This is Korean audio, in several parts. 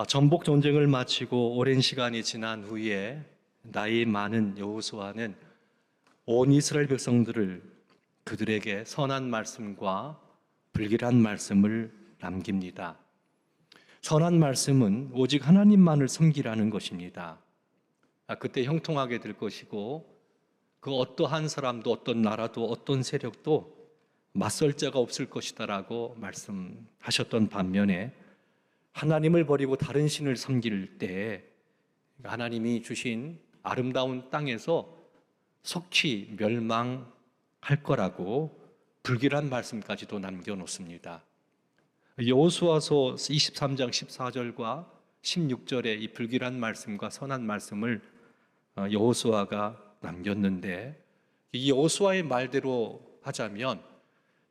전복 전쟁을 마치고 오랜 시간이 지난 후에 나이 많은 여호수아는 온 이스라엘 백성들을 그들에게 선한 말씀과 불길한 말씀을 남깁니다. 선한 말씀은 오직 하나님만을 섬기라는 것입니다. 그때 형통하게 될 것이고 그 어떠한 사람도 어떤 나라도 어떤 세력도 맞설 자가 없을 것이다라고 말씀하셨던 반면에 하나님을 버리고 다른 신을 섬길 때 하나님이 주신 아름다운 땅에서 속히 멸망할 거라고 불길한 말씀까지도 남겨놓습니다. 여호수아서 23장 14절과 16절에 이 불길한 말씀과 선한 말씀을 여호수아가 남겼는데, 이 여호수아의 말대로 하자면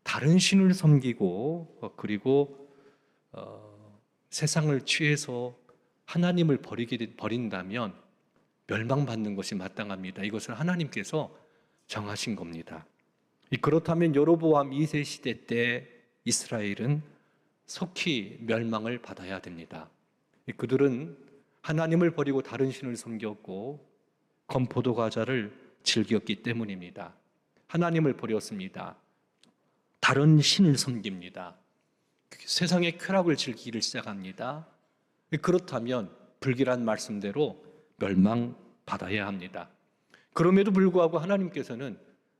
다른 신을 섬기고 그리고 세상을 취해서 하나님을 버린다면 멸망받는 것이 마땅합니다. 이것을 하나님께서 정하신 겁니다. 그렇다면 여로보암 2세 시대 때 이스라엘은 속히 멸망을 받아야 됩니다. 그들은 하나님을 버리고 다른 신을 섬겼고 건포도 과자를 즐겼기 때문입니다. 하나님을 버렸습니다. 다른 신을 섬깁니다. 세상의 쾌락을 즐기기를 시작합니다. 그렇다면 불길한 말씀대로 멸망받아야 합니다. 그럼에도 불구하고 하나님께서는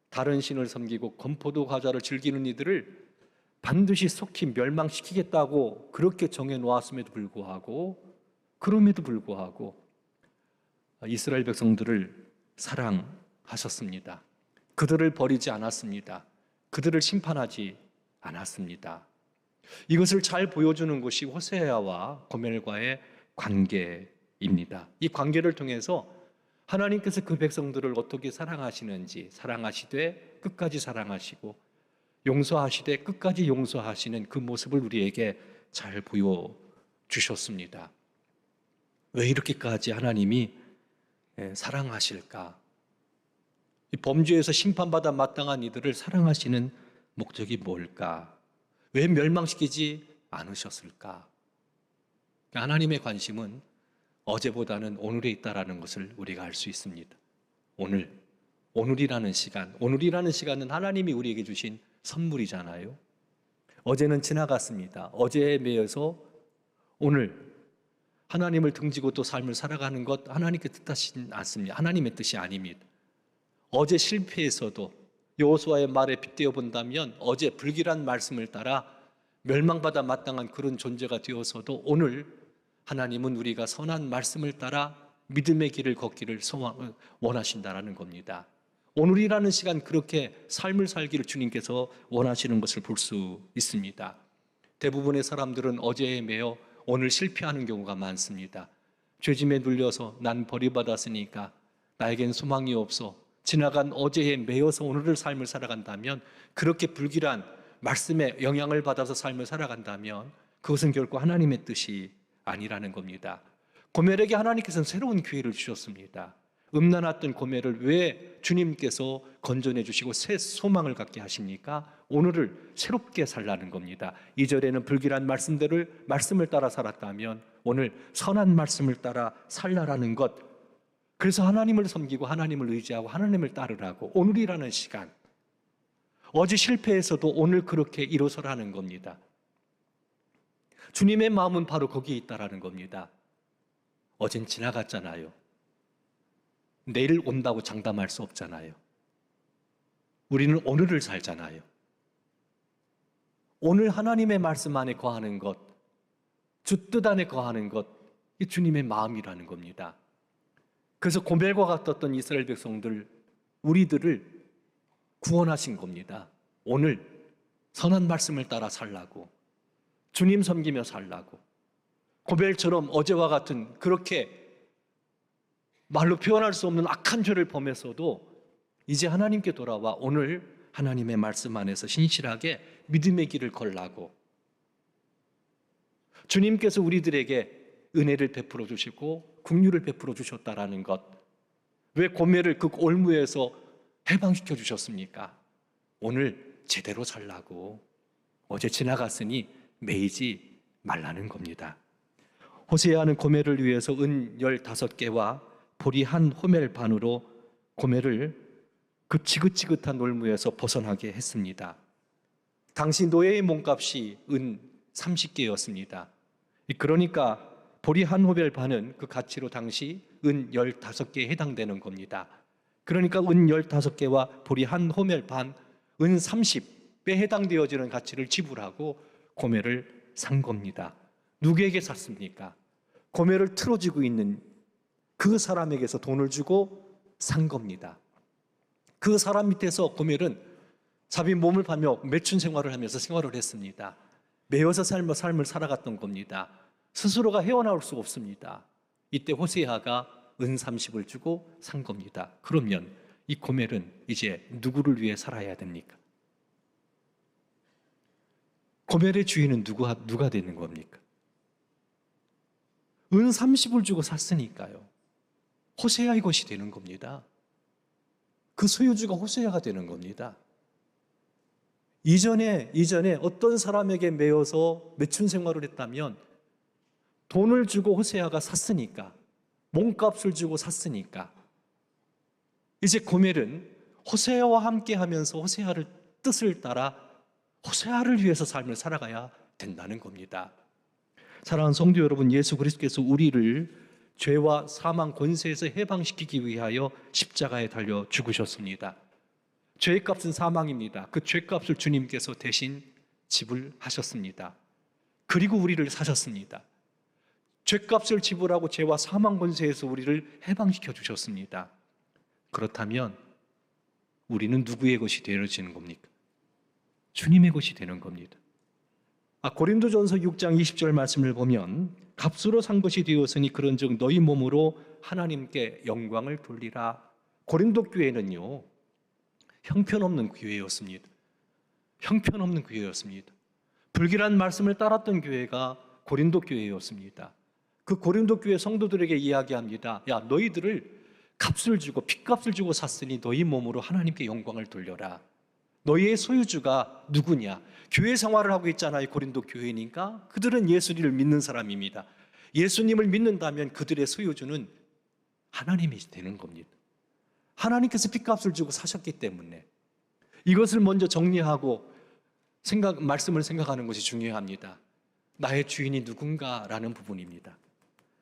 다른 신을 섬기고 건포도 과자를 즐기는 이들을 반드시 속히 멸망시키겠다고 그렇게 정해놓았음에도 불구하고 그럼에도 불구하고 이스라엘 백성들을 사랑하셨습니다. 그들을 버리지 않았습니다. 그들을 심판하지 않았습니다. 이것을 잘 보여주는 것이 호세아와 고멜과의 관계입니다. 이 관계를 통해서 하나님께서 그 백성들을 어떻게 사랑하시는지, 사랑하시되 끝까지 사랑하시고 용서하시되 끝까지 용서하시는 그 모습을 우리에게 잘 보여주셨습니다. 왜 이렇게까지 하나님이 사랑하실까? 이 범죄에서 심판받아 마땅한 이들을 사랑하시는 목적이 뭘까? 왜 멸망시키지 않으셨을까? 하나님의 관심은 어제보다는 오늘에 있다라는 것을 우리가 알 수 있습니다. 오늘이라는 시간은 하나님이 우리에게 주신 선물이잖아요. 어제는 지나갔습니다. 어제에 매여서 오늘 하나님을 등지고 또 삶을 살아가는 것 하나님께 뜻하시진 않습니다. 하나님의 뜻이 아닙니다. 어제 실패해서도 여호수아의 말에 빗대어 본다면 어제 불길한 말씀을 따라 멸망받아 마땅한 그런 존재가 되어서도 오늘 하나님은 우리가 선한 말씀을 따라 믿음의 길을 걷기를 원하신다라는 겁니다. 오늘이라는 시간 그렇게 삶을 살기를 주님께서 원하시는 것을 볼 수 있습니다. 대부분의 사람들은 어제에 매여 오늘 실패하는 경우가 많습니다. 죄짐에 눌려서 난 버림받았으니까 나에겐 소망이 없어 지나간 어제에 매여서 오늘의 삶을 살아간다면, 그렇게 불길한 말씀에 영향을 받아서 삶을 살아간다면 그것은 결코 하나님의 뜻이 아니라는 겁니다. 고멜에게 하나님께서는 새로운 기회를 주셨습니다. 음란했던 고멜을 왜 주님께서 건져내 주시고 새 소망을 갖게 하십니까? 오늘을 새롭게 살라는 겁니다. 2절에는 불길한 말씀을 따라 살았다면 오늘 선한 말씀을 따라 살라라는 것. 그래서 하나님을 섬기고 하나님을 의지하고 하나님을 따르라고 오늘이라는 시간, 어제 실패해서도 오늘 그렇게 일어서라는 겁니다. 주님의 마음은 바로 거기에 있다라는 겁니다. 어젠 지나갔잖아요. 내일 온다고 장담할 수 없잖아요. 우리는 오늘을 살잖아요. 오늘 하나님의 말씀 안에 거하는 것, 주 뜻 안에 거하는 것, 이 주님의 마음이라는 겁니다. 그래서 고멜과 같았던 이스라엘 백성들, 우리들을 구원하신 겁니다. 오늘 선한 말씀을 따라 살라고, 주님 섬기며 살라고, 고멜처럼 어제와 같은 그렇게 말로 표현할 수 없는 악한 죄를 범했어도 이제 하나님께 돌아와 오늘 하나님의 말씀 안에서 신실하게 믿음의 길을 걸라고, 주님께서 우리들에게 은혜를 베풀어 주시고 긍휼을 베풀어 주셨다라는 것. 왜 고멜을 그 올무에서 해방시켜 주셨습니까? 오늘 제대로 살라고, 어제 지나갔으니 매이지 말라는 겁니다. 호세아는 고멜을 위해서 은 15개와 보리 한 호멜 반으로 고멜을 그 지긋지긋한 놀무에서 벗어나게 했습니다. 당시 노예의 몸값이 은 30개였습니다. 그러니까 보리 한 호멜 반은 그 가치로 당시 은 15개에 해당되는 겁니다. 그러니까 은 15개와 보리 한 호멜 반, 은 30배에 해당되어지는 가치를 지불하고 고멜을 산 겁니다. 누구에게 샀습니까? 고멜을 틀어지고 있는 그 사람에게서 돈을 주고 산 겁니다. 그 사람 밑에서 고멜은 자기 몸을 파며 매춘 생활을 하면서 생활을 했습니다. 매여서 삶을 살아갔던 겁니다. 스스로가 헤어나올 수 없습니다. 이때 호세아가 은 30을 주고 산 겁니다. 그러면 이 고멜은 이제 누구를 위해 살아야 됩니까? 고멜의 주인은 누가 되는 겁니까? 은 30을 주고 샀으니까요. 호세아의 것이 되는 겁니다. 그 소유주가 호세아가 되는 겁니다. 이전에 어떤 사람에게 매여서 매춘 생활을 했다면 돈을 주고 호세아가 샀으니까, 몸값을 주고 샀으니까 이제 고멜은 호세아와 함께 하면서 호세아를 뜻을 따라 호세아를 위해서 삶을 살아가야 된다는 겁니다. 사랑하는 성도 여러분, 예수 그리스도께서 우리를 죄와 사망 권세에서 해방시키기 위하여 십자가에 달려 죽으셨습니다. 죄의 값은 사망입니다. 그 죄값을 주님께서 대신 지불하셨습니다. 그리고 우리를 사셨습니다. 죄값을 지불하고 죄와 사망 권세에서 우리를 해방시켜 주셨습니다. 그렇다면 우리는 누구의 것이 되어지는 겁니까? 주님의 것이 되는 겁니다. 고린도전서 6장 20절 말씀을 보면 값으로 산 것이 되었으니 그런즉 너희 몸으로 하나님께 영광을 돌리라. 고린도 교회는요, 형편없는 교회였습니다. 형편없는 교회였습니다. 불길한 말씀을 따랐던 교회가 고린도 교회였습니다. 그 고린도 교회 성도들에게 이야기합니다. 야, 너희들을 값을 주고 핏값을 주고 샀으니 너희 몸으로 하나님께 영광을 돌려라. 너희의 소유주가 누구냐? 교회 생활을 하고 있잖아요. 고린도 교회니까 그들은 예수님을 믿는 사람입니다. 예수님을 믿는다면 그들의 소유주는 하나님이 되는 겁니다. 하나님께서 핏값을 주고 사셨기 때문에 이것을 먼저 정리하고 말씀을 생각하는 것이 중요합니다. 나의 주인이 누군가라는 부분입니다.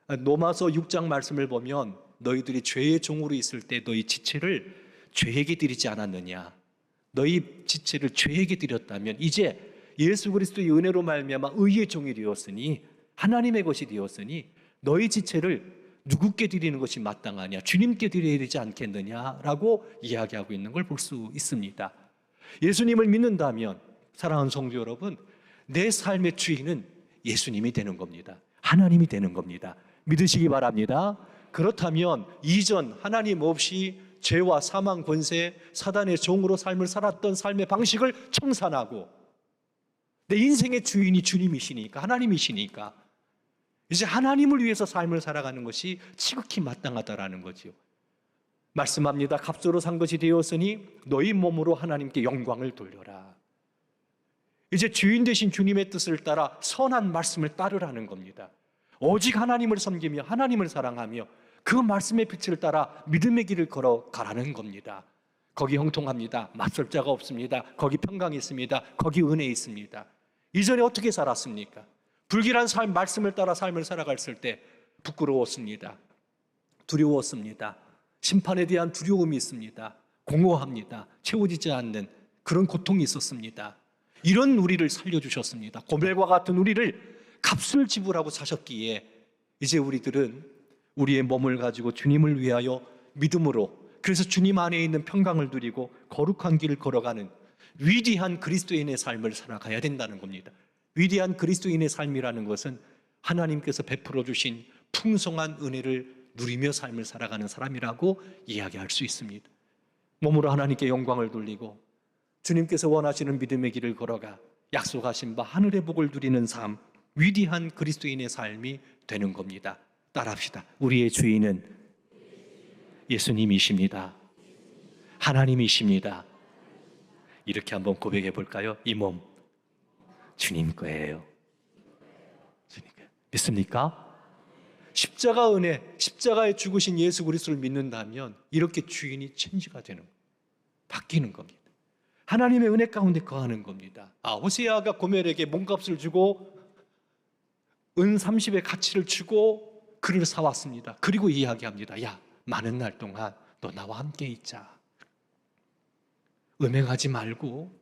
로마서 6장 말씀을 보면 너희들이 죄의 종으로 있을 때 너희 지체를 죄에게 드리지 않았느냐? 너희 지체를 죄에게 드렸다면 이제 예수 그리스도의 은혜로 말미암아 의의 종이 되었으니 하나님의 것이 되었으니 너희 지체를 누구께 드리는 것이 마땅하냐? 주님께 드려야 되지 않겠느냐라고 이야기하고 있는 걸 볼 수 있습니다. 예수님을 믿는다면 사랑하는 성도 여러분, 내 삶의 주인은 예수님이 되는 겁니다. 하나님이 되는 겁니다. 믿으시기 바랍니다. 그렇다면 이전 하나님 없이 죄와 사망 권세, 사단의 종으로 삶을 살았던 삶의 방식을 청산하고 내 인생의 주인이 주님이시니까, 하나님이시니까 이제 하나님을 위해서 삶을 살아가는 것이 지극히 마땅하다라는 거지요. 말씀합니다. 값으로 산 것이 되었으니 너희 몸으로 하나님께 영광을 돌려라. 이제 주인 되신 주님의 뜻을 따라 선한 말씀을 따르라는 겁니다. 오직 하나님을 섬기며 하나님을 사랑하며 그 말씀의 빛을 따라 믿음의 길을 걸어가라는 겁니다. 거기 형통합니다. 맞설 자가 없습니다. 거기 평강이 있습니다. 거기 은혜 있습니다. 이전에 어떻게 살았습니까? 불길한 삶, 말씀을 따라 삶을 살아갔을 때 부끄러웠습니다. 두려웠습니다. 심판에 대한 두려움이 있습니다. 공허합니다. 채워지지 않는 그런 고통이 있었습니다. 이런 우리를 살려주셨습니다. 고멜과 같은 우리를 값을 지불하고 사셨기에 이제 우리들은 우리의 몸을 가지고 주님을 위하여 믿음으로, 그래서 주님 안에 있는 평강을 누리고 거룩한 길을 걸어가는 위대한 그리스도인의 삶을 살아가야 된다는 겁니다. 위대한 그리스도인의 삶이라는 것은 하나님께서 베풀어 주신 풍성한 은혜를 누리며 삶을 살아가는 사람이라고 이야기할 수 있습니다. 몸으로 하나님께 영광을 돌리고 주님께서 원하시는 믿음의 길을 걸어가 약속하신 바 하늘의 복을 누리는 삶, 위대한 그리스도인의 삶이 되는 겁니다. 따라합시다. 우리의 주인은 예수님이십니다. 하나님이십니다. 이렇게 한번 고백해 볼까요? 이 몸 주님 거예요. 주님 거예요. 믿습니까? 십자가 은혜, 십자가에 죽으신 예수 그리스도를 믿는다면 이렇게 주인이 체인지가 되는, 바뀌는 겁니다. 하나님의 은혜 가운데 거하는 겁니다. 호세아가 고멜에게 몸값을 주고 은 30의 가치를 주고 그를 사왔습니다. 그리고 이야기합니다. 야, 많은 날 동안 너 나와 함께 있자. 음행하지 말고,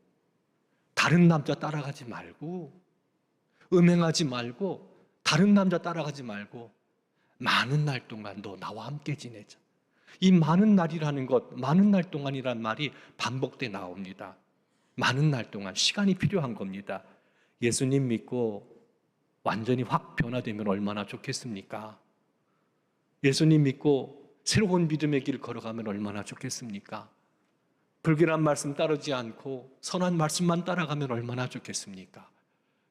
다른 남자 따라가지 말고, 음행하지 말고, 다른 남자 따라가지 말고, 많은 날 동안 너 나와 함께 지내자. 이 많은 날이라는 것, 많은 날 동안이란 말이 반복돼 나옵니다. 많은 날 동안 시간이 필요한 겁니다. 예수님 믿고 완전히 확 변화되면 얼마나 좋겠습니까? 예수님 믿고 새로운 믿음의 길을 걸어가면 얼마나 좋겠습니까? 불결한 말씀 따르지 않고 선한 말씀만 따라가면 얼마나 좋겠습니까?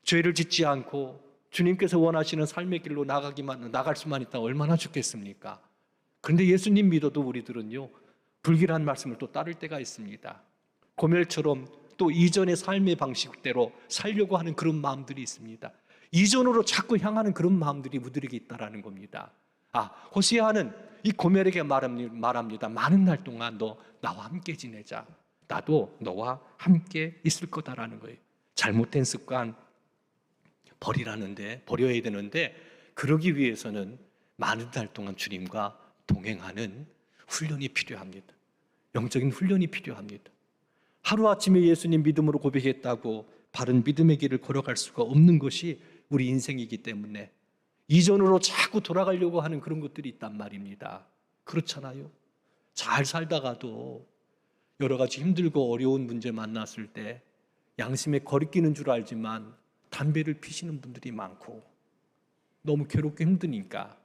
죄를 짓지 않고 주님께서 원하시는 삶의 길로 나갈 수만 있다면 얼마나 좋겠습니까? 그런데 예수님 믿어도 우리들은요, 불길한 말씀을 또 따를 때가 있습니다. 고멜처럼 또 이전의 삶의 방식대로 살려고 하는 그런 마음들이 있습니다. 이전으로 자꾸 향하는 그런 마음들이 우리에게 있다는 겁니다. 호세아는 이 고멜에게 말합니다. 많은 날 동안 너 나와 함께 지내자. 나도 너와 함께 있을 거다라는 거예요. 잘못된 습관 버려야 되는데 그러기 위해서는 많은 날 동안 주님과 동행하는 훈련이 필요합니다. 영적인 훈련이 필요합니다. 하루아침에 예수님 믿음으로 고백했다고 바른 믿음의 길을 걸어갈 수가 없는 것이 우리 인생이기 때문에 이전으로 자꾸 돌아가려고 하는 그런 것들이 있단 말입니다. 그렇잖아요. 잘 살다가도 여러 가지 힘들고 어려운 문제 만났을 때 양심에 거리끼는 줄 알지만 담배를 피시는 분들이 많고 너무 괴롭고 힘드니까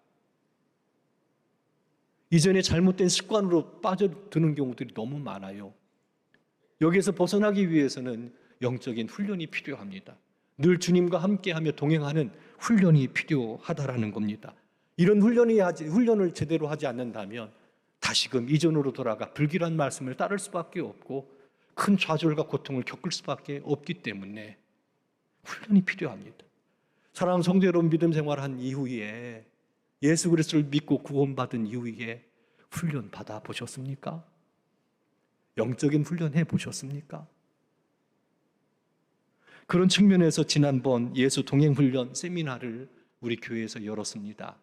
이전에 잘못된 습관으로 빠져드는 경우들이 너무 많아요. 여기에서 벗어나기 위해서는 영적인 훈련이 필요합니다. 늘 주님과 함께하며 동행하는 훈련이 필요하다라는 겁니다. 이런 훈련을 제대로 하지 않는다면 다시금 이전으로 돌아가 불길한 말씀을 따를 수밖에 없고 큰 좌절과 고통을 겪을 수밖에 없기 때문에 훈련이 필요합니다. 사랑하는 성도 여러분, 믿음 생활한 이후에 예수 그리스도를 믿고 구원받은 이후에 훈련 받아보셨습니까? 영적인 훈련 해보셨습니까? 그런 측면에서 지난번 예수 동행훈련 세미나를 우리 교회에서 열었습니다.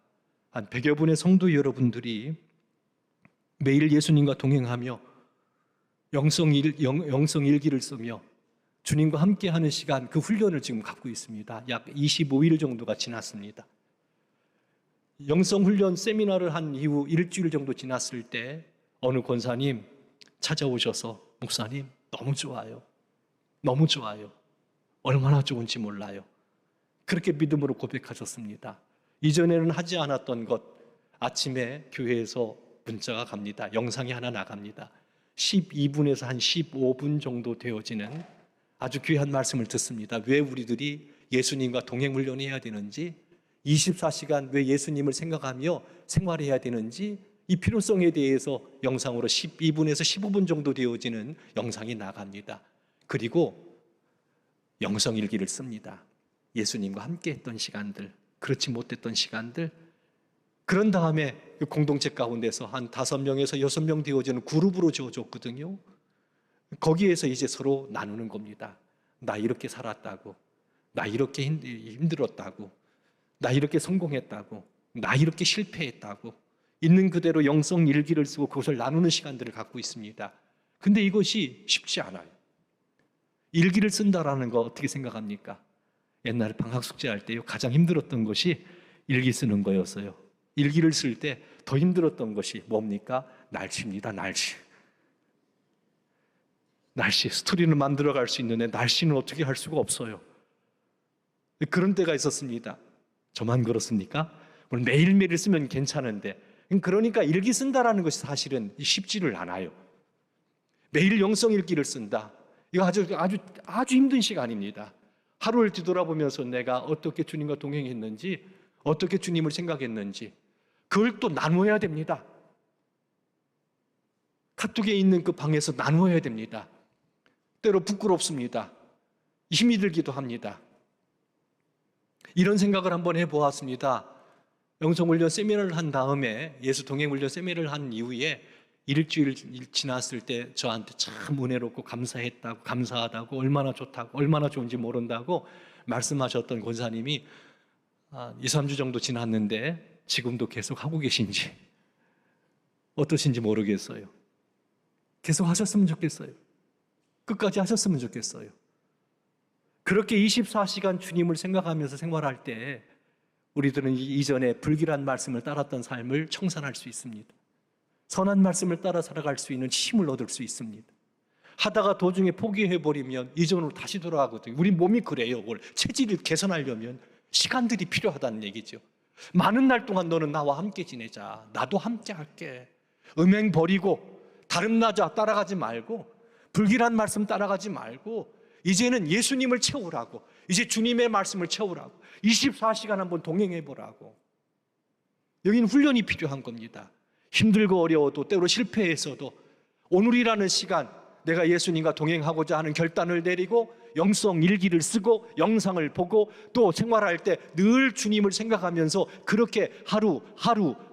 한 100여 분의 성도 여러분들이 매일 예수님과 동행하며 영성 일기를 쓰며 주님과 함께하는 시간, 그 훈련을 지금 갖고 있습니다. 약 25일 정도가 지났습니다. 영성훈련 세미나를 한 이후 일주일 정도 지났을 때 어느 권사님 찾아오셔서 목사님 너무 좋아요. 너무 좋아요. 얼마나 좋은지 몰라요. 그렇게 믿음으로 고백하셨습니다. 이전에는 하지 않았던 것, 아침에 교회에서 문자가 갑니다. 영상이 하나 나갑니다. 12분에서 한 15분 정도 되어지는 아주 귀한 말씀을 듣습니다. 왜 우리들이 예수님과 동행훈련해야 되는지, 24시간 왜 예수님을 생각하며 생활해야 되는지, 이 필요성에 대해서 영상으로 12분에서 15분 정도 되어지는 영상이 나갑니다. 그리고 영성일기를 씁니다. 예수님과 함께 했던 시간들, 그렇지 못했던 시간들. 그런 다음에 그 공동체 가운데서 한 5명에서 6명 되어지는 그룹으로 지어줬거든요. 거기에서 이제 서로 나누는 겁니다. 나 이렇게 살았다고, 나 이렇게 힘들었다고, 나 이렇게 성공했다고, 나 이렇게 실패했다고, 있는 그대로 영성 일기를 쓰고 그것을 나누는 시간들을 갖고 있습니다. 근데 이것이 쉽지 않아요. 일기를 쓴다라는 거 어떻게 생각합니까? 옛날에 방학 숙제할 때요, 가장 힘들었던 것이 일기 쓰는 거였어요. 일기를 쓸 때 더 힘들었던 것이 뭡니까? 날씨입니다. 날씨. 스토리는 만들어갈 수 있는데 날씨는 어떻게 할 수가 없어요. 그런 때가 있었습니다. 저만 그렇습니까? 매일매일 쓰면 괜찮은데, 그러니까 일기 쓴다라는 것이 사실은 쉽지를 않아요. 매일 영성일기를 쓴다. 이거 아주 힘든 시간입니다. 하루를 뒤돌아보면서 내가 어떻게 주님과 동행했는지, 어떻게 주님을 생각했는지, 그걸 또 나누어야 됩니다. 카톡에 있는 그 방에서 나누어야 됩니다. 때로 부끄럽습니다. 힘이 들기도 합니다. 이런 생각을 한번 해보았습니다. 영성훈련 세미나를 한 다음에 예수 동행훈련 세미나를 한 이후에 일주일 지났을 때 저한테 참 은혜롭고 감사했다고, 감사하다고, 얼마나 좋다고, 얼마나 좋은지 모른다고 말씀하셨던 권사님이 2, 3주 정도 지났는데 지금도 계속 하고 계신지 어떠신지 모르겠어요. 계속 하셨으면 좋겠어요. 끝까지 하셨으면 좋겠어요. 그렇게 24시간 주님을 생각하면서 생활할 때 우리들은 이전에 불길한 말씀을 따랐던 삶을 청산할 수 있습니다. 선한 말씀을 따라 살아갈 수 있는 힘을 얻을 수 있습니다. 하다가 도중에 포기해버리면 이전으로 다시 돌아가거든요. 우리 몸이 그래요. 체질을 개선하려면 시간들이 필요하다는 얘기죠. 많은 날 동안 너는 나와 함께 지내자. 나도 함께 할게. 음행 버리고 다른 나자 따라가지 말고 불길한 말씀 따라가지 말고 이제는 예수님을 채우라고, 이제 주님의 말씀을 채우라고, 24시간 한번 동행해보라고. 여기는 훈련이 필요한 겁니다. 힘들고 어려워도 때로 실패해서도 오늘이라는 시간 내가 예수님과 동행하고자 하는 결단을 내리고 영성 일기를 쓰고 영상을 보고 또 생활할 때 늘 주님을 생각하면서 그렇게 하루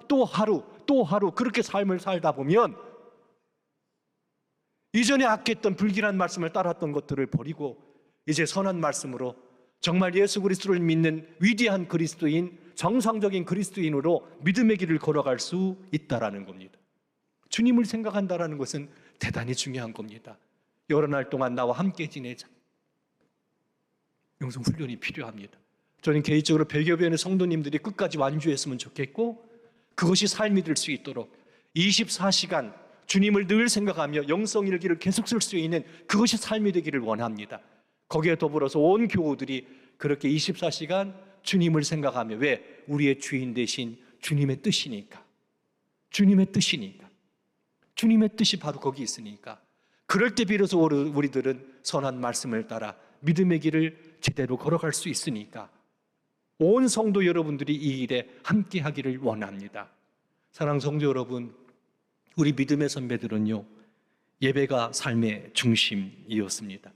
또 하루 또 하루 그렇게 삶을 살다 보면 이전에 아꼈던 불길한 말씀을 따랐던 것들을 버리고 이제 선한 말씀으로 정말 예수 그리스도를 믿는 위대한 그리스도인, 정상적인 그리스도인으로 믿음의 길을 걸어갈 수 있다라는 겁니다. 주님을 생각한다라는 것은 대단히 중요한 겁니다. 여러 날 동안 나와 함께 지내자. 영성 훈련이 필요합니다. 저는 개인적으로 100여 명의 성도님들이 끝까지 완주했으면 좋겠고 그것이 삶이 될 수 있도록 24시간 주님을 늘 생각하며 영성 일기를 계속 쓸 수 있는 그것이 삶이 되기를 원합니다. 거기에 더불어서 온 교우들이 그렇게 24시간 주님을 생각하며, 왜? 우리의 주인 되신 주님의 뜻이니까. 주님의 뜻이니까. 주님의 뜻이 바로 거기 있으니까. 그럴 때 비로소 우리들은 선한 말씀을 따라 믿음의 길을 제대로 걸어갈 수 있으니까 온 성도 여러분들이 이 일에 함께 하기를 원합니다. 사랑하는 성도 여러분, 우리 믿음의 선배들은요, 예배가 삶의 중심이었습니다.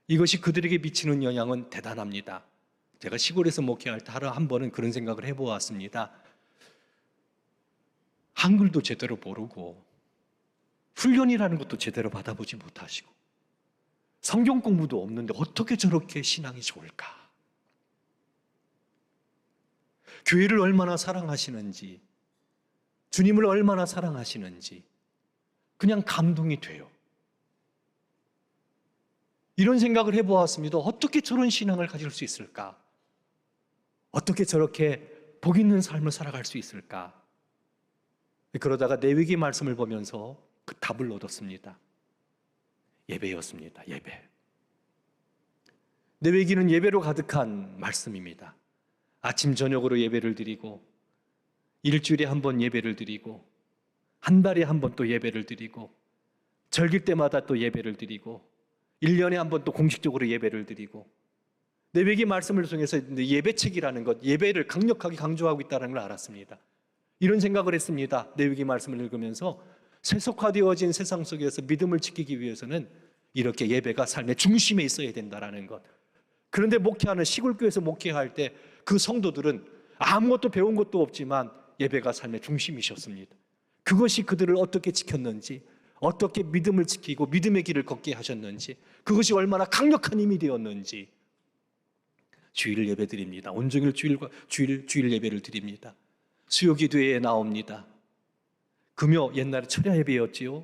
이것이 그들에게 미치는 영향은 대단합니다. 제가 시골에서 목회할 때 하루 한 번은 그런 생각을 해보았습니다. 한글도 제대로 모르고 훈련이라는 것도 제대로 받아보지 못하시고 성경 공부도 없는데 어떻게 저렇게 신앙이 좋을까? 교회를 얼마나 사랑하시는지, 주님을 얼마나 사랑하시는지 그냥 감동이 돼요. 이런 생각을 해보았습니다. 어떻게 저런 신앙을 가질 수 있을까? 어떻게 저렇게 복 있는 삶을 살아갈 수 있을까? 그러다가 레위기 말씀을 보면서 그 답을 얻었습니다. 예배였습니다. 예배. 레위기는 예배로 가득한 말씀입니다. 아침 저녁으로 예배를 드리고 일주일에 한 번 예배를 드리고 한 달에 한 번 또 예배를 드리고 절기 때마다 또 예배를 드리고 1년에 한 번 또 공식적으로 예배를 드리고 레위기 말씀을 통해서 예배책이라는 것, 예배를 강력하게 강조하고 있다는 걸 알았습니다. 이런 생각을 했습니다. 레위기 말씀을 읽으면서 세속화되어진 세상 속에서 믿음을 지키기 위해서는 이렇게 예배가 삶의 중심에 있어야 된다는 것. 그런데 목회하는 시골교회에서 목회할 때 그 성도들은 아무것도 배운 것도 없지만 예배가 삶의 중심이셨습니다. 그것이 그들을 어떻게 지켰는지, 어떻게 믿음을 지키고 믿음의 길을 걷게 하셨는지, 그것이 얼마나 강력한 힘이 되었는지. 주일 예배 드립니다. 온종일 주일 예배를 드립니다. 수요기도회에 나옵니다. 금요 옛날에 철야 예배였지요.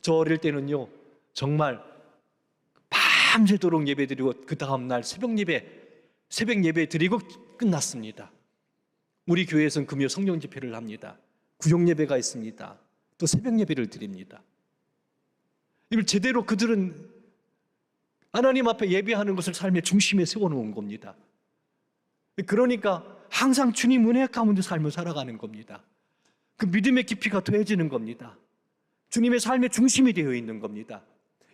저 어릴 때는요 정말 밤새도록 예배 드리고 그 다음날 새벽 예배 드리고 끝났습니다. 우리 교회에서는 금요 성령 집회를 합니다. 구역 예배가 있습니다. 또 새벽 예배를 드립니다. 이걸 제대로 그들은 하나님 앞에 예배하는 것을 삶의 중심에 세워놓은 겁니다. 그러니까 항상 주님 은혜 가운데 삶을 살아가는 겁니다. 그 믿음의 깊이가 더해지는 겁니다. 주님의 삶의 중심이 되어 있는 겁니다.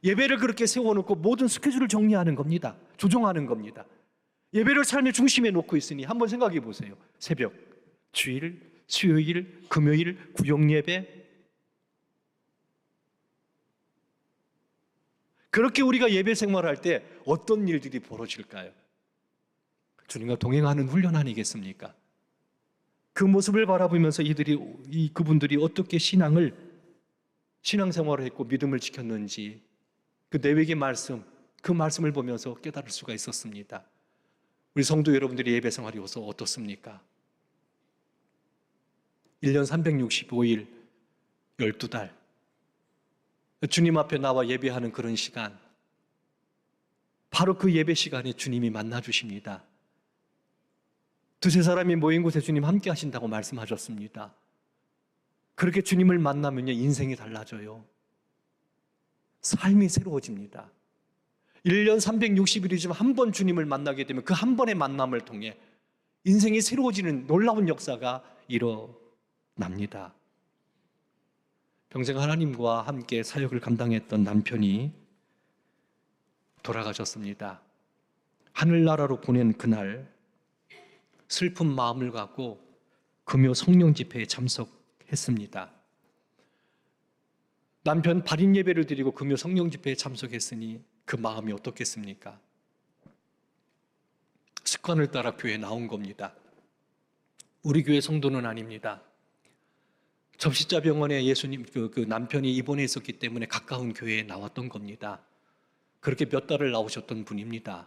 예배를 그렇게 세워놓고 모든 스케줄을 정리하는 겁니다. 조정하는 겁니다. 예배를 삶의 중심에 놓고 있으니 한번 생각해 보세요. 새벽, 주일, 수요일, 금요일, 구역 예배. 그렇게 우리가 예배 생활할 때 어떤 일들이 벌어질까요? 주님과 동행하는 훈련 아니겠습니까? 그 모습을 바라보면서 그분들이 어떻게 신앙생활을 했고 믿음을 지켰는지 그 내외의 말씀, 그 말씀을 보면서 깨달을 수가 있었습니다. 우리 성도 여러분들이 예배 생활이 어떻습니까? 1년 365일 12달 주님 앞에 나와 예배하는 그런 시간, 바로 그 예배 시간에 주님이 만나 주십니다. 두세 사람이 모인 곳에 주님 함께 하신다고 말씀하셨습니다. 그렇게 주님을 만나면요, 인생이 달라져요. 삶이 새로워집니다. 1년 360일이지만 한 번 주님을 만나게 되면 그 한 번의 만남을 통해 인생이 새로워지는 놀라운 역사가 일어납니다. 평생 하나님과 함께 사역을 감당했던 남편이 돌아가셨습니다. 하늘나라로 보낸 그날 슬픈 마음을 갖고 금요 성령 집회에 참석했습니다. 남편 발인 예배를 드리고 금요 성령 집회에 참석했으니 그 마음이 어떻겠습니까? 습관을 따라 교회에 나온 겁니다. 우리 교회 성도는 아닙니다. 접시자병원에 예수님 그 남편이 입원해 있었기 때문에 가까운 교회에 나왔던 겁니다. 그렇게 몇 달을 나오셨던 분입니다.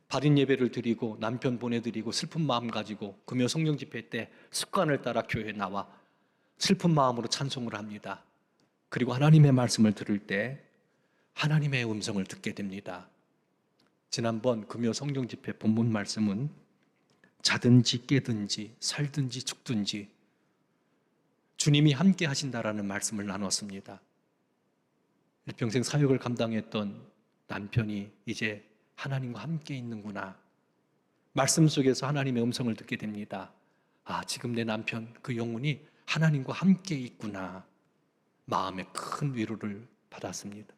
발인 예배를 드리고 남편 보내드리고 슬픈 마음 가지고 금요 성령 집회 때 습관을 따라 교회에 나와 슬픈 마음으로 찬송을 합니다. 그리고 하나님의 말씀을 들을 때 하나님의 음성을 듣게 됩니다. 지난번 금요 성령 집회 본문 말씀은 자든지 깨든지 살든지 죽든지 주님이 함께 하신다라는 말씀을 나눴습니다. 일평생 사역을 감당했던 남편이 이제 하나님과 함께 있는구나. 말씀 속에서 하나님의 음성을 듣게 됩니다. 아, 지금 내 남편 그 영혼이 하나님과 함께 있구나. 마음에 큰 위로를 받았습니다.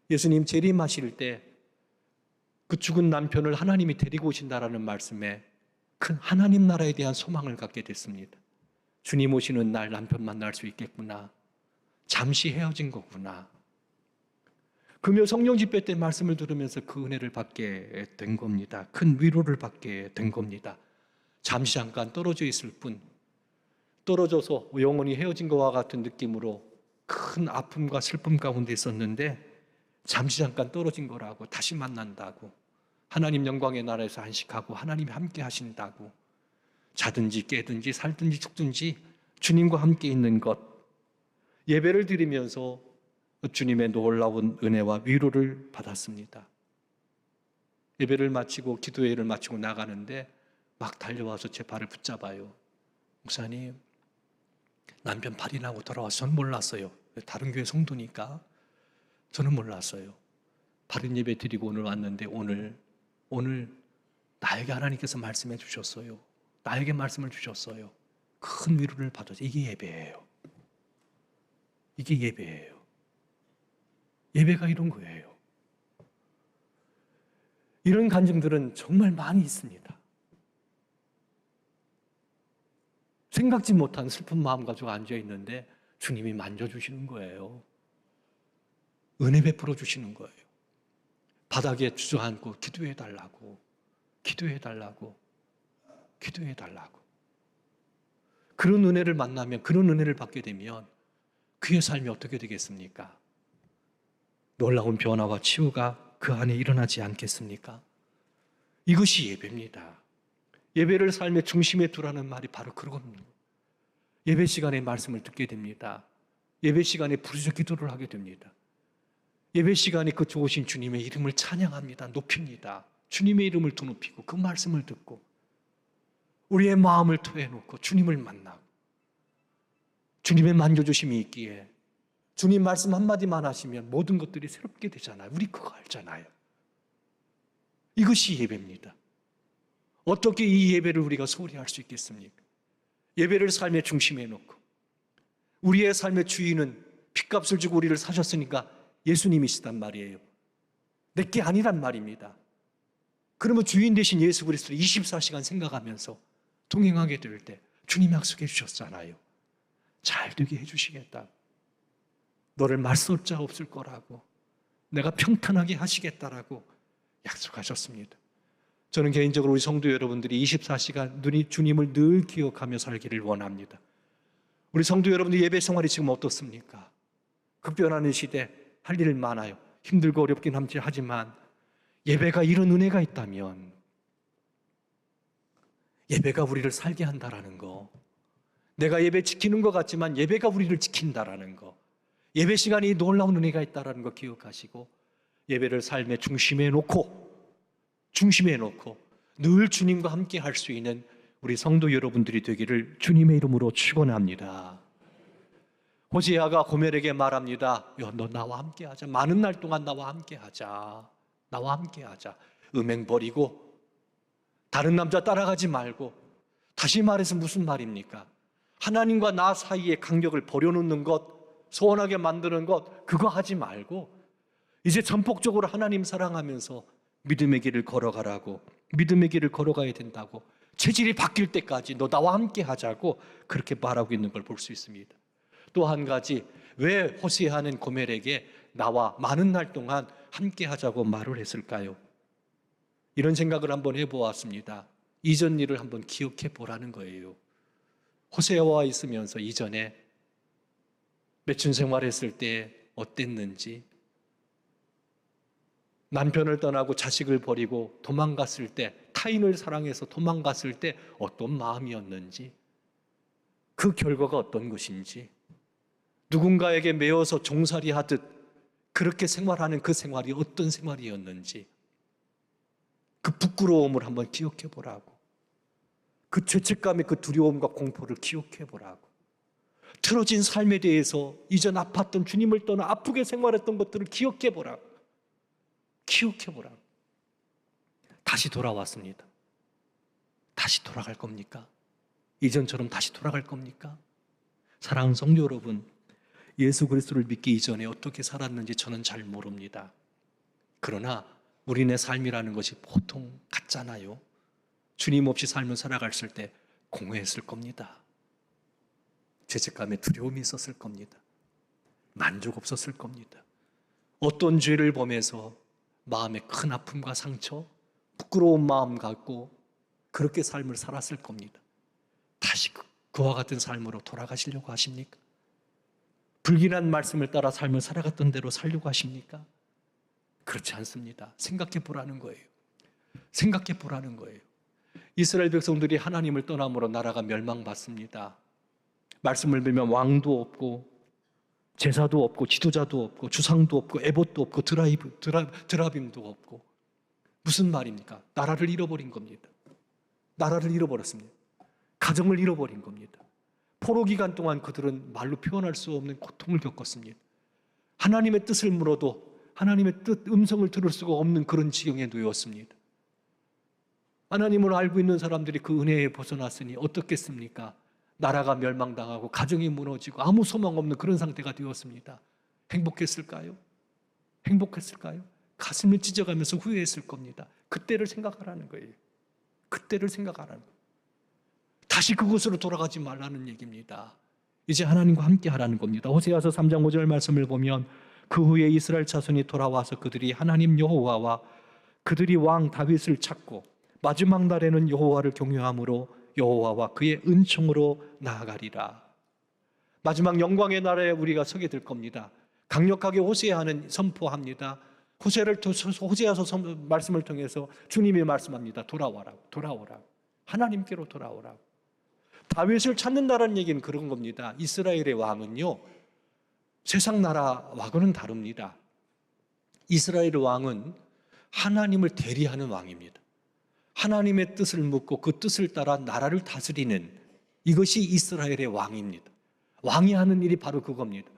예수님 재림하실 때 그 죽은 남편을 하나님이 데리고 오신다라는 말씀에 큰 하나님 나라에 대한 소망을 갖게 됐습니다. 주님 오시는 날 남편 만날 수 있겠구나. 잠시 헤어진 거구나. 금요 성령 집회 때 말씀을 들으면서 그 은혜를 받게 된 겁니다. 큰 위로를 받게 된 겁니다. 잠시 잠깐 떨어져 있을 뿐, 떨어져서 영원히 헤어진 것과 같은 느낌으로 큰 아픔과 슬픔 가운데 있었는데 잠시 잠깐 떨어진 거라고, 다시 만난다고, 하나님 영광의 나라에서 안식하고 하나님이 함께 하신다고, 자든지 깨든지 살든지 죽든지 주님과 함께 있는 것, 예배를 드리면서 주님의 놀라운 은혜와 위로를 받았습니다. 예배를 마치고 기도회를 마치고 나가는데 막 달려와서 제 발을 붙잡아요. 목사님, 남편 발이 나고 돌아와서 저는 몰랐어요. 다른 교회 성도니까 저는 몰랐어요. 바른 예배 드리고 오늘 왔는데 오늘 나에게 하나님께서 말씀해 주셨어요. 나에게 말씀을 주셨어요. 큰 위로를 받았어요. 이게 예배예요. 이게 예배예요. 예배가 이런 거예요. 이런 간증들은 정말 많이 있습니다. 생각지 못한 슬픈 마음 가지고 앉아 있는데 주님이 만져주시는 거예요. 은혜 베풀어 주시는 거예요. 바닥에 주저앉고 기도해 달라고, 기도해 달라고, 기도해 달라고. 그런 은혜를 만나면, 그런 은혜를 받게 되면 그의 삶이 어떻게 되겠습니까? 놀라운 변화와 치유가 그 안에 일어나지 않겠습니까? 이것이 예배입니다. 예배를 삶의 중심에 두라는 말이 바로 그거거든요. 예배 시간에 말씀을 듣게 됩니다. 예배 시간에 부르짖어 기도를 하게 됩니다. 예배 시간에 그 좋으신 주님의 이름을 찬양합니다. 높입니다. 주님의 이름을 더 높이고 그 말씀을 듣고 우리의 마음을 토해놓고 주님을 만나고 주님의 만져주심이 있기에 주님 말씀 한마디만 하시면 모든 것들이 새롭게 되잖아요. 우리 그거 알잖아요. 이것이 예배입니다. 어떻게 이 예배를 우리가 소홀히 할 수 있겠습니까? 예배를 삶의 중심에 놓고 우리의 삶의 주인은 핏값을 주고 우리를 사셨으니까 예수님이시단 말이에요. 내게 아니란 말입니다. 그러면 주인 되신 예수 그리스도를 24시간 생각하면서 동행하게 될 때 주님이 약속해 주셨잖아요. 잘 되게 해주시겠다. 너를 맞설 자 없을 거라고, 내가 평탄하게 하시겠다라고 약속하셨습니다. 저는 개인적으로 우리 성도 여러분들이 24시간 눈이 주님을 늘 기억하며 살기를 원합니다. 우리 성도 여러분들 예배 생활이 지금 어떻습니까? 급변하는 시대 할 일 많아요. 힘들고 어렵긴 하지만 예배가 이런 은혜가 있다면 예배가 우리를 살게 한다라는 거, 내가 예배 지키는 것 같지만 예배가 우리를 지킨다라는 거, 예배 시간이 놀라운 은혜가 있다라는 거 기억하시고 예배를 삶의 중심에 놓고 늘 주님과 함께 할 수 있는 우리 성도 여러분들이 되기를 주님의 이름으로 축원합니다. 호세아가 고멜에게 말합니다. 야, 너 나와 함께 하자. 많은 날 동안 나와 함께 하자. 나와 함께 하자. 음행 버리고 다른 남자 따라가지 말고. 다시 말해서 무슨 말입니까? 하나님과 나 사이의 간격을 버려놓는 것, 소원하게 만드는 것, 그거 하지 말고 이제 전폭적으로 하나님 사랑하면서 믿음의 길을 걸어가라고, 믿음의 길을 걸어가야 된다고, 체질이 바뀔 때까지 너 나와 함께 하자고 그렇게 말하고 있는 걸 볼 수 있습니다. 또 한 가지, 왜 호세아는 고멜에게 나와 많은 날 동안 함께 하자고 말을 했을까요? 이런 생각을 한번 해보았습니다. 이전 일을 한번 기억해 보라는 거예요. 호세아와 있으면서 이전에 매춘 생활했을 때 어땠는지, 남편을 떠나고 자식을 버리고 도망갔을 때, 타인을 사랑해서 도망갔을 때 어떤 마음이었는지, 그 결과가 어떤 것인지, 누군가에게 매여서 종살이 하듯 그렇게 생활하는 그 생활이 어떤 생활이었는지, 그 부끄러움을 한번 기억해 보라고, 그 죄책감의 그 두려움과 공포를 기억해 보라고, 틀어진 삶에 대해서 이전 아팠던, 주님을 떠나 아프게 생활했던 것들을 기억해 보라고, 다시 돌아왔습니다. 다시 돌아갈 겁니까? 이전처럼 다시 돌아갈 겁니까? 사랑하는 성도 여러분, 예수 그리스도를 믿기 이전에 어떻게 살았는지 저는 잘 모릅니다. 그러나 우리네 삶이라는 것이 보통 같잖아요. 주님 없이 삶을 살아갔을 때 공허했을 겁니다. 죄책감에 두려움이 있었을 겁니다. 만족 없었을 겁니다. 어떤 죄를 범해서 마음에 큰 아픔과 상처, 부끄러운 마음 갖고 그렇게 삶을 살았을 겁니다. 다시 그와 같은 삶으로 돌아가시려고 하십니까? 불길한 말씀을 따라 삶을 살아갔던 대로 살려고 하십니까? 그렇지 않습니다. 생각해 보라는 거예요. 생각해 보라는 거예요. 이스라엘 백성들이 하나님을 떠남으로 나라가 멸망받습니다. 말씀을 들면 왕도 없고 제사도 없고 지도자도 없고 주상도 없고 에봇도 없고 드라빔도 없고, 무슨 말입니까? 나라를 잃어버린 겁니다. 나라를 잃어버렸습니다. 가정을 잃어버린 겁니다. 포로 기간 동안 그들은 말로 표현할 수 없는 고통을 겪었습니다. 하나님의 뜻을 물어도 하나님의 뜻, 음성을 들을 수가 없는 그런 지경에 놓였습니다. 하나님을 알고 있는 사람들이 그 은혜에 벗어났으니 어떻겠습니까? 나라가 멸망당하고 가정이 무너지고 아무 소망 없는 그런 상태가 되었습니다. 행복했을까요? 행복했을까요? 가슴을 찢어가면서 후회했을 겁니다. 그때를 생각하라는 거예요. 그때를 생각하라는 거예요. 다시 그곳으로 돌아가지 말라는 얘기입니다. 이제 하나님과 함께 하라는 겁니다. 호세아서 3장 5절 말씀을 보면 그 후에 이스라엘 자손이 돌아와서 그들이 하나님 여호와와 그들이 왕 다윗을 찾고 마지막 날에는 여호와를 경외함으로 여호와와 그의 은총으로 나아가리라. 마지막 영광의 날에 우리가 서게 될 겁니다. 강력하게 호세아는 선포합니다. 호세아서 말씀을 통해서 주님이 말씀합니다. 돌아오라. 하나님께로 돌아오라. 다윗을 찾는다는 얘기는 그런 겁니다. 이스라엘의 왕은요, 세상 나라와는 다릅니다. 이스라엘의 왕은 하나님을 대리하는 왕입니다. 하나님의 뜻을 묻고 그 뜻을 따라 나라를 다스리는, 이것이 이스라엘의 왕입니다. 왕이 하는 일이 바로 그겁니다.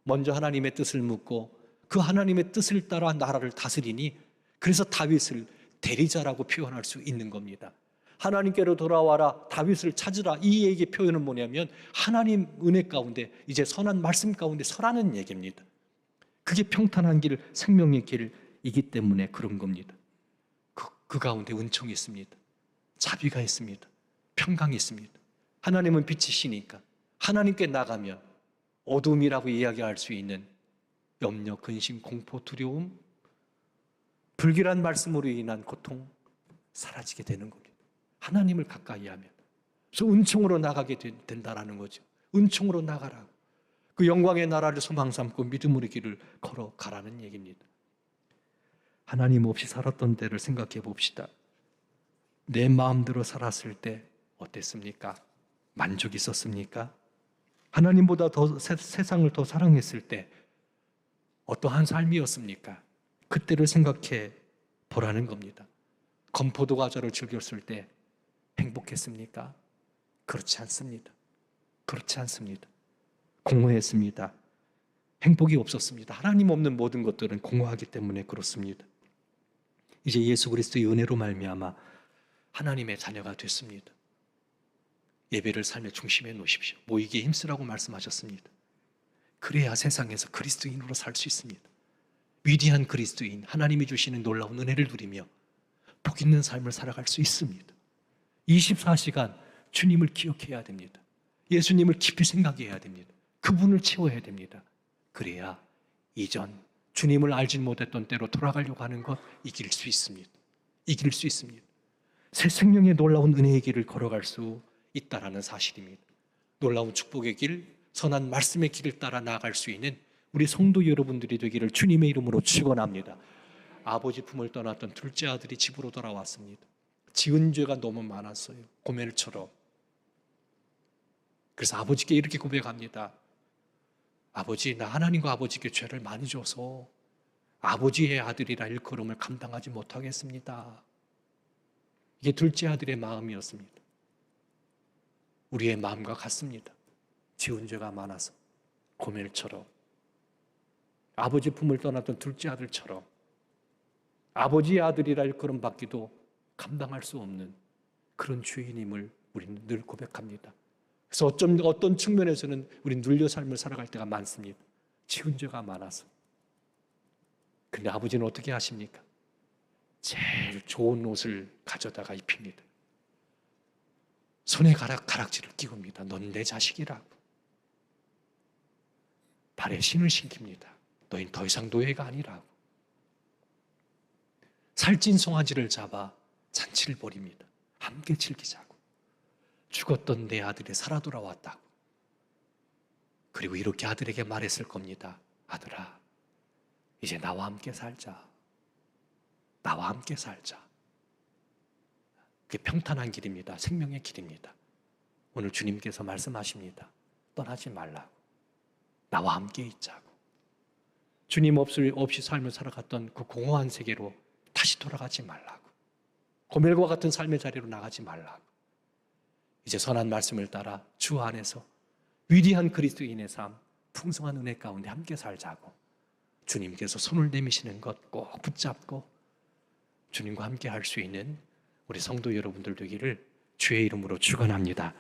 먼저 하나님의 뜻을 묻고 그 하나님의 뜻을 따라 나라를 다스리니, 그래서 다윗을 대리자라고 표현할 수 있는 겁니다. 하나님께로 돌아와라, 다윗을 찾으라, 이 얘기의 표현은 뭐냐면 하나님 은혜 가운데 이제 선한 말씀 가운데 서라는 얘기입니다. 그게 평탄한 길, 생명의 길이기 때문에 그런 겁니다. 그 가운데 은총이 있습니다. 자비가 있습니다. 평강이 있습니다. 하나님은 빛이시니까 하나님께 나가면 어둠이라고 이야기할 수 있는 염려, 근심, 공포, 두려움, 불길한 말씀으로 인한 고통, 사라지게 되는 겁니다. 하나님을 가까이 하면. 그래서 은총으로 나가게 된다라는 거죠. 은총으로 나가라고. 그 영광의 나라를 소망 삼고 믿음으로 길을 걸어가라는 얘기입니다. 하나님 없이 살았던 때를 생각해 봅시다. 내 마음대로 살았을 때 어땠습니까? 만족이 있었습니까? 하나님보다 더 세상을 더 사랑했을 때 어떠한 삶이었습니까? 그때를 생각해 보라는 겁니다. 건포도 과자를 즐겼을 때 행복했습니까? 그렇지 않습니다. 그렇지 않습니다. 공허했습니다. 행복이 없었습니다. 하나님 없는 모든 것들은 공허하기 때문에 그렇습니다. 이제 예수 그리스도의 은혜로 말미암아 하나님의 자녀가 됐습니다. 예배를 삶의 중심에 놓으십시오. 모이기에 힘쓰라고 말씀하셨습니다. 그래야 세상에서 그리스도인으로 살 수 있습니다. 위대한 그리스도인, 하나님이 주시는 놀라운 은혜를 누리며 복 있는 삶을 살아갈 수 있습니다. 24시간 주님을 기억해야 됩니다. 예수님을 깊이 생각해야 됩니다. 그분을 채워야 됩니다. 그래야 이전 주님을 알지 못했던 때로 돌아가려고 하는 것 이길 수 있습니다. 이길 수 있습니다. 새 생명의 놀라운 은혜의 길을 걸어갈 수 있다라는 사실입니다. 놀라운 축복의 길, 선한 말씀의 길을 따라 나아갈 수 있는 우리 성도 여러분들이 되기를 주님의 이름으로 축원합니다. 아버지 품을 떠났던 둘째 아들이 집으로 돌아왔습니다. 지은 죄가 너무 많았어요. 고멜처럼. 그래서 아버지께 이렇게 고백합니다. 아버지, 나 하나님과 아버지께 죄를 많이 져서 아버지의 아들이라 일컬음을 감당하지 못하겠습니다. 이게 둘째 아들의 마음이었습니다. 우리의 마음과 같습니다. 지은 죄가 많아서 고멜처럼, 아버지 품을 떠났던 둘째 아들처럼 아버지의 아들이라 일컬음 받기도 감당할 수 없는 그런 죄인임을 우리는 늘 고백합니다. 그래서 어떤 측면에서는 우리는 눌려 삶을 살아갈 때가 많습니다. 지은 죄가 많아서. 근데 아버지는 어떻게 하십니까? 제일 좋은 옷을 가져다가 입힙니다. 손에 가락지를 끼웁니다. 넌 내 자식이라고. 발에 신을 신깁니다. 너희는 더 이상 노예가 아니라고. 살찐 송아지를 잡아 잔치를 벌입니다. 함께 즐기자고. 죽었던 내 아들이 살아 돌아왔다고. 그리고 이렇게 아들에게 말했을 겁니다. 아들아, 이제 나와 함께 살자. 나와 함께 살자. 그게 평탄한 길입니다. 생명의 길입니다. 오늘 주님께서 말씀하십니다. 떠나지 말라고. 나와 함께 있자고. 주님 없이 삶을 살아갔던 그 공허한 세계로 다시 돌아가지 말라고. 고멜과 같은 삶의 자리로 나가지 말라고. 이제 선한 말씀을 따라 주 안에서 위대한 그리스도인의 삶, 풍성한 은혜 가운데 함께 살자고. 주님께서 손을 내미시는 것 꼭 붙잡고 주님과 함께 할 수 있는 우리 성도 여러분들 되기를 주의 이름으로 축원합니다.